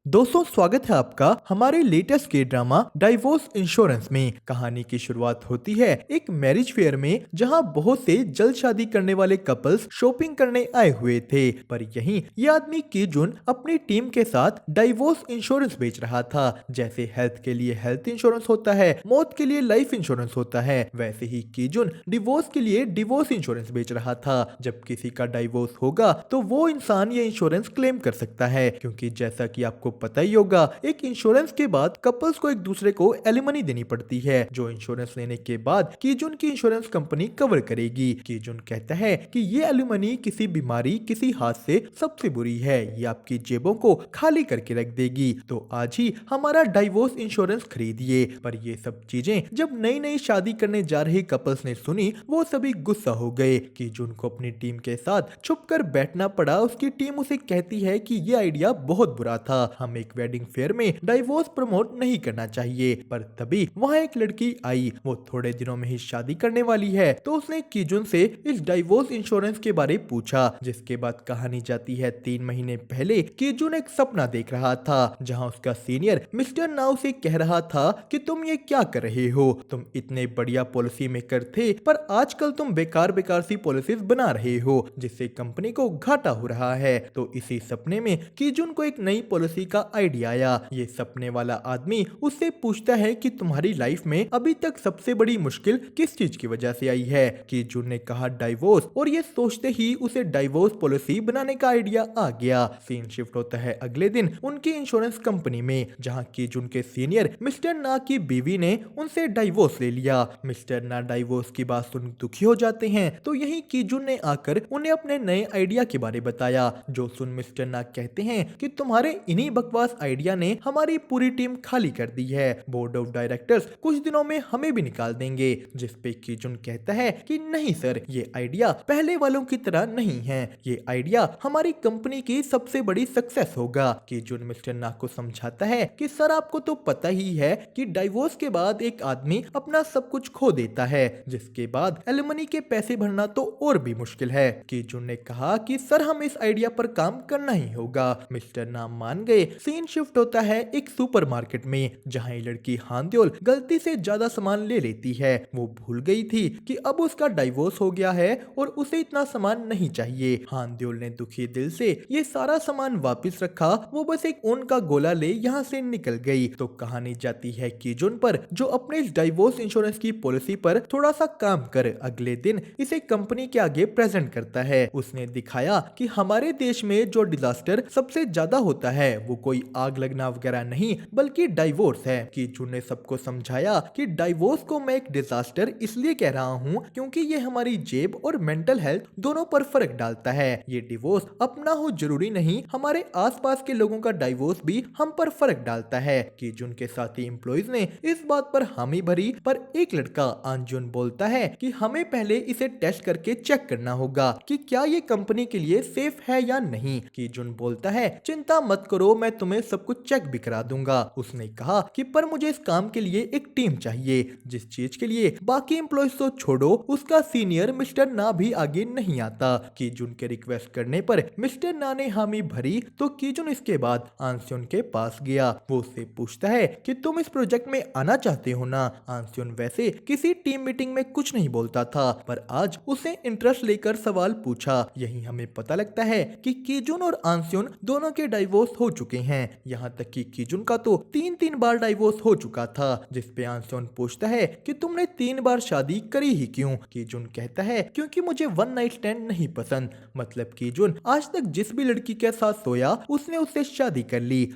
दोस्तों, स्वागत है आपका हमारे लेटेस्ट के ड्रामा डाइवोर्स इंश्योरेंस में। कहानी की शुरुआत होती है एक मैरिज फेयर में, जहां बहुत से जल्द शादी करने वाले कपल्स शॉपिंग करने आए हुए थे। पर यहीं ये आदमी कीजुन अपनी टीम के साथ डाइवोर्स इंश्योरेंस बेच रहा था। जैसे हेल्थ के लिए हेल्थ इंश्योरेंस होता है, मौत के लिए लाइफ इंश्योरेंस होता है, वैसे ही कीजुन डिवोर्स के लिए डिवोर्स इंश्योरेंस बेच रहा था। जब किसी का डाइवोर्स होगा तो वो इंसान ये इंश्योरेंस क्लेम कर सकता है, क्योंकि जैसा कि आपको पता ही होगा, एक इंश्योरेंस के बाद कपल्स को एक दूसरे को एलिमनी देनी पड़ती है, जो इंश्योरेंस लेने के बाद कीजुन की इंश्योरेंस कंपनी कवर करेगी। कीजुन कहता है कि ये एलिमनी किसी बीमारी, किसी हादसे सबसे बुरी है, ये आपकी जेबों को खाली करके रख देगी। तो आज ही हमारा डाइवोर्स इंश्योरेंस खरीदिए। पर ये सब चीजें जब नई नई शादी करने जा रहे कपल्स ने सुनी, वो सभी गुस्सा हो गए। कीजुन को अपनी टीम के साथ छुप कर बैठना पड़ा। उसकी टीम उसे कहती है कि ये आइडिया बहुत बुरा था, हम एक वेडिंग फेयर में डाइवोर्स प्रमोट नहीं करना चाहिए। पर तभी वहाँ एक लड़की आई, वो थोड़े दिनों में ही शादी करने वाली है। तो उसने कीजुन से इस डाइवोर्स इंश्योरेंस के बारे पूछा, जिसके बाद कहानी जाती है 3 महीने पहले। कीजुन एक सपना देख रहा था, जहाँ उसका सीनियर मिस्टर नाउ से कह रहा था कि तुम ये क्या कर रहे हो, तुम इतने बढ़िया पॉलिसी मेकर थे, पर आजकल तुम बेकार बेकार सी पॉलिसीज बना रहे हो, जिससे कंपनी को घाटा हो रहा है। तो इसी सपने में कीजुन को एक नई पॉलिसी का आइडिया आया। ये सपने वाला आदमी उससे पूछता है कि तुम्हारी लाइफ में अभी तक सबसे बड़ी मुश्किल किस चीज की वजह से आई है। कीजुन ने कहा डाइवोर्स, और ये सोचते ही उसे डाइवोर्स पॉलिसी बनाने का आइडिया आ गया। सीन शिफ्ट होता है अगले दिन उनकी इंश्योरेंस कंपनी में, जहाँ कीजुन के सीनियर मिस्टर ना की बीवी ने उनसे डाइवोर्स ले लिया। मिस्टर ना डाइवोर्स की बात सुन दुखी हो जाते हैं। तो यही कीजुन ने आकर उन्हें अपने नए आइडिया के बारे बताया, जो सुन मिस्टर ना कहते हैं कि तुम्हारे इन्हीं बकवास आइडिया ने हमारी पूरी टीम खाली कर दी है, बोर्ड ऑफ डायरेक्टर्स कुछ दिनों में हमें भी निकाल देंगे। जिस पे कीजुन कहता है कि नहीं सर, ये आइडिया पहले वालों की तरह नहीं है, ये आइडिया हमारी कंपनी की सबसे बड़ी सक्सेस होगा। कीजुन मिस्टर ना को समझाता है कि सर, आपको तो पता ही है कि डाइवोर्स के बाद एक आदमी अपना सब कुछ खो देता है, जिसके बाद एलिमनी के पैसे भरना तो और भी मुश्किल है। कीजुन ने कहा कि सर, हम इस आइडिया पर काम करना ही होगा। मिस्टर नाम मान गए। सीन शिफ्ट होता है एक सुपरमार्केट में, जहां ये लड़की हांद्योल गलती से ज्यादा सामान ले लेती है। वो भूल गई थी कि अब उसका डाइवोर्स हो गया है और उसे इतना सामान नहीं चाहिए। हांद्योल ने दुखी दिल से ये सारा सामान वापस रखा। वो बस एक ऊन का गोला ले यहाँ से निकल गई। तो कहानी जाती है कीजुन पर, जो अपने इस डाइवोर्स इंश्योरेंस की पॉलिसी पर थोड़ा सा काम कर अगले दिन इसे कंपनी के आगे प्रेजेंट करता है। उसने दिखाया कि हमारे देश में जो डिजास्टर सबसे ज्यादा होता है वो कोई आग लगना वगैरह नहीं, बल्कि डाइवोर्स है। कीजुन ने सबको समझाया कि डाइवोर्स को मैं एक डिजास्टर इसलिए कह रहा हूँ क्योंकि ये हमारी जेब और मेंटल हेल्थ दोनों पर फर्क डालता है। ये डिवोर्स अपना हो जरूरी नहीं, हमारे आसपास के लोगों का डाइवोर्स भी हम पर फर्क डालता है। कीजुन के साथी एम्प्लॉइज ने इस बात पर हामी भरी, पर एक लड़का अंजुन बोलता है कि हमें पहले इसे टेस्ट करके चेक करना होगा कि क्या ये कंपनी के लिए सेफ है या नहीं। कीजुन बोलता है चिंता मत करो, मैं तुम्हें सब कुछ चेक भी करा दूंगा। उसने कहा कि पर मुझे इस काम के लिए एक टीम चाहिए, जिस चीज के लिए बाकी एम्प्लॉइज तो छोड़ो, उसका सीनियर मिस्टर ना भी आगे नहीं आता। कीजुन के रिक्वेस्ट करने पर मिस्टर ना ने हामी भरी। तो कीजुन इसके बाद आंस्योन के पास गया। वो उससे पूछता है कि तुम इस प्रोजेक्ट में आना चाहते हो ना। आंस्योन वैसे किसी टीम मीटिंग में कुछ नहीं बोलता था, पर आज उसे इंटरेस्ट लेकर सवाल पूछा। यही हमें पता लगता है कि कीजुन और आंस्योन दोनों के डाइवोर्स हो चुके हैं। यहाँ तक कि कीजुन का तो 3 बार डाइवोर्स हो चुका था। जिस पे आंस्योन पूछता है कि तुमने 3 बार शादी करी ही क्यों। कीजुन कहता है क्योंकि मुझे वन नाइट स्टैंड नहीं पसंद। मतलब कीजुन आज तक जिस भी लड़की के साथ सोया उसने उससे शादी कर ली।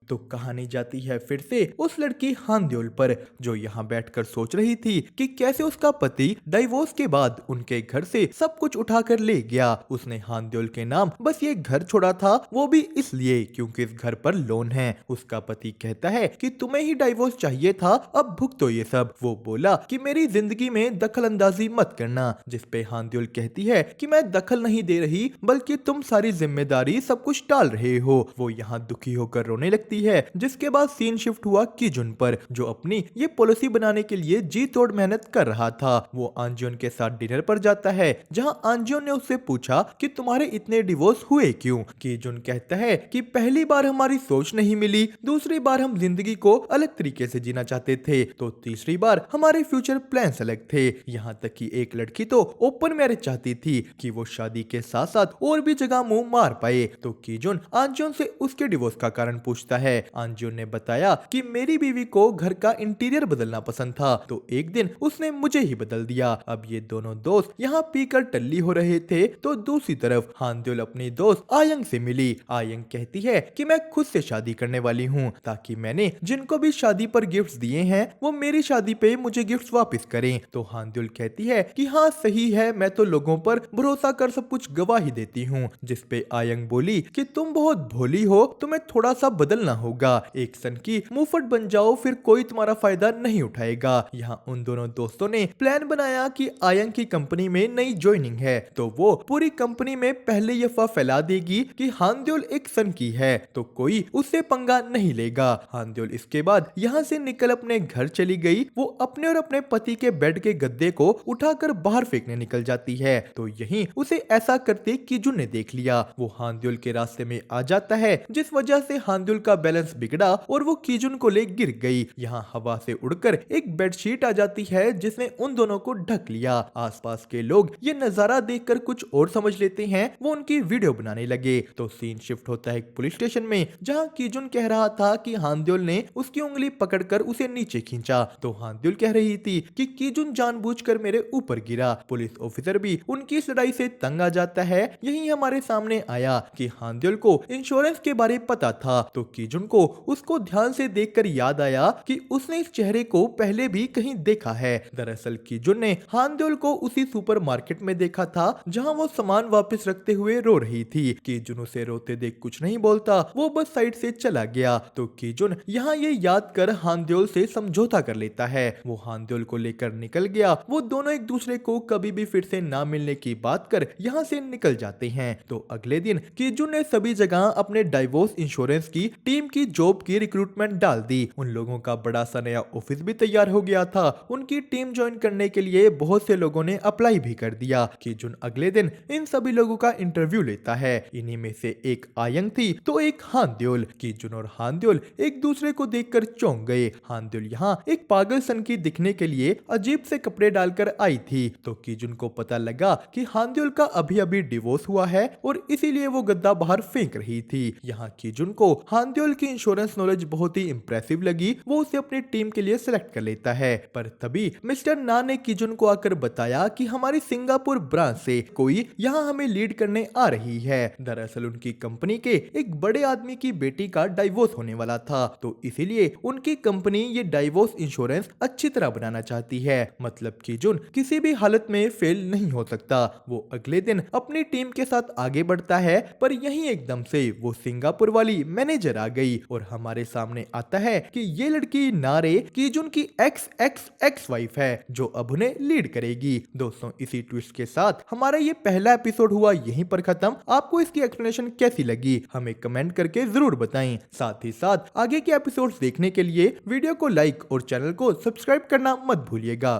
तो कहानी जाती है फिर से उस लड़की हांद्योल पर, जो यहाँ बैठकर सोच रही थी कि कैसे उसका पति डाइवोर्स के बाद उनके घर से सब कुछ उठाकर ले गया। उसने हांद्योल के नाम बस ये घर छोड़ा था, वो भी इसलिए क्योंकि इस घर पर लोन है। उसका पति कहता है कि तुम्हें ही डाइवोर्स चाहिए था, अब भुगतो ये सब। वो बोला कि मेरी जिंदगी में दखल अंदाजी मत करना। जिस पे हांद्योल कहती है कि मैं दखल नहीं दे रही, बल्कि तुम सारी जिम्मेदारी सब कुछ टाल रहे हो। वो यहाँ दुखी होकर रोने लगती देती है, जिसके बाद सीन शिफ्ट हुआ कीजुन पर, जो अपनी ये पॉलिसी बनाने के लिए जी तोड़ मेहनत कर रहा था। वो आंजियोन के साथ डिनर पर जाता है, जहां आंजियोन ने उससे पूछा कि तुम्हारे इतने डिवोर्स हुए क्यों। कीजुन कहता है कि पहली बार हमारी सोच नहीं मिली, दूसरी बार हम जिंदगी को अलग तरीके से जीना चाहते थे, तो तीसरी बार हमारे फ्यूचर प्लान्स अलग थे। यहाँ तक कि एक लड़की तो ओपन मैरिज चाहती थी कि वो शादी के साथ साथ और भी जगह मुंह मार पाए। तो कीजुन आंजियोन से उसके डिवोर्स का कारण पूछता है। आंजियोन ने बताया कि मेरी बीवी को घर का इंटीरियर बदलना पसंद था, तो एक दिन उसने मुझे ही बदल दिया। अब ये दोनों दोस्त यहाँ पीकर टल्ली हो रहे थे, तो दूसरी तरफ हानद्योल अपनी दोस्त आयंग से मिली। आयंग कहती है कि मैं खुद से शादी करने वाली हूँ, ताकि मैंने जिनको भी शादी पर गिफ्ट्स दिए हैं वो मेरी शादी पे मुझे गिफ्ट्स वापस करें। तो हानद्योल कहती है कि हाँ सही है, मैं तो लोगों पर भरोसा कर सब कुछ गवाही देती हूँ। जिस पे आयंग बोली कि तुम बहुत भोली हो, तुम्हें थोड़ा सा बदलना होगा, एक सन की मुफ्त बन जाओ, फिर कोई तुम्हारा फायदा नहीं उठाएगा। यहाँ उन दोनों दोस्तों ने प्लान बनाया कि आयंग की कंपनी में नई ज्वाइनिंग है, तो वो पूरी कंपनी में पहले ये अफवाह फैला देगी कि हानद्योल एक सन की है, तो कोई उससे पंगा नहीं लेगा। हानद्योल इसके बाद यहाँ से निकल अपने घर चली गई। वो अपने और अपने पति के बेड के गद्दे को उठाकर बाहर फेंकने निकल जाती है, तो यहीं उसे ऐसा करते कीजुन ने देख लिया। वो हानद्योल के रास्ते में आ जाता है, जिस वजह से हानद्योल का बैलेंस बिगड़ा और वो कीजुन को ले गिर गई। यहाँ हवा से उड़कर एक बेडशीट आ जाती है, जिसने उन दोनों को ढक लिया। आसपास के लोग ये नजारा देखकर कुछ और समझ लेते हैं, वो उनकी वीडियो बनाने लगे। तो सीन शिफ्ट होता है एक पुलिस स्टेशन में, जहाँ कीजुन कह रहा था कि हानद्योल ने उसकी उंगली पकड़कर उसे नीचे खींचा, तो हानद्योल कह रही थी कि कीजुन जानबूझकर मेरे ऊपर गिरा। पुलिस ऑफिसर भी उनकी इस लड़ाई से तंग आ जाता है। यही हमारे सामने आया कि हानद्योल को इंश्योरेंस के बारे पता था, तो कीजुन को उसको ध्यान से देखकर याद आया कि उसने इस चेहरे को पहले भी कहीं देखा है। दरअसल कीजुन ने हानद्योल को उसी सुपरमार्केट में देखा था, जहां वो सामान वापस रखते हुए रो रही थी। कीजुन उसे रोते देख कुछ नहीं बोलता, वो बस साइड से चला गया। तो कीजुन यहाँ ये याद कर हानद्योल से समझौता कर लेता है। वो हानद्योल को लेकर निकल गया। वो दोनों एक दूसरे को कभी भी फिर से ना मिलने की बात कर यहाँ से निकल जाते हैं। तो अगले दिन कीजुन ने सभी जगह अपने डाइवोर्स इंश्योरेंस की टीम की जॉब की रिक्रूटमेंट डाल दी। उन लोगों का बड़ा सा नया ऑफिस भी तैयार हो गया था। उनकी टीम ज्वाइन करने के लिए बहुत से लोगों ने अप्लाई भी कर दिया। कीजुन अगले दिन इन सभी लोगों का इंटरव्यू लेता है। इन्हीं में से एक आयंग थी, तो एक हानद्योल। कीजुन और हानद्योल एक दूसरे को देखकर चौंक गए। हानद्योल यहाँ एक पागल सन की दिखने के लिए अजीब से कपड़े डालकर आई थी, तो कीजुन को पता लगा कि हानद्योल का अभी अभी डिवोर्स हुआ है और इसीलिए वो गद्दा बाहर फेंक रही थी। यहाँ कीजुन को हानद्योल की इंश्योरेंस नॉलेज बहुत ही इंप्रेसिव लगी। वो उसे अपनी टीम के लिए सिलेक्ट कर लेता है, पर तभी मिस्टर ना ने कीजुन को आकर बताया कि हमारी सिंगापुर ब्रांच से कोई यहाँ हमें लीड करने आ रही है। दरअसल उनकी कंपनी के एक बड़े आदमी की बेटी का डाइवोर्स होने वाला था, तो इसीलिए उनकी कंपनी ये डाइवोर्स इंश्योरेंस अच्छी तरह बनाना चाहती है। मतलब कीजुन किसी भी हालत में फेल नहीं हो सकता। वो अगले दिन अपनी टीम के साथ आगे बढ़ता है, पर यहीं एकदम से वो सिंगापुर वाली मैनेजर आ गई और हमारे सामने आता है कि ये लड़की नारे कीजुन की एक्स एक्स एक्स वाइफ है, जो अब उन्हें लीड करेगी। दोस्तों इसी ट्विस्ट के साथ हमारा ये पहला एपिसोड हुआ यहीं पर खत्म। आपको इसकी एक्सप्लेनेशन कैसी लगी हमें कमेंट करके जरूर बताएं। साथ ही साथ आगे के एपिसोड्स देखने के लिए वीडियो को लाइक और चैनल को सब्सक्राइब करना मत भूलिएगा।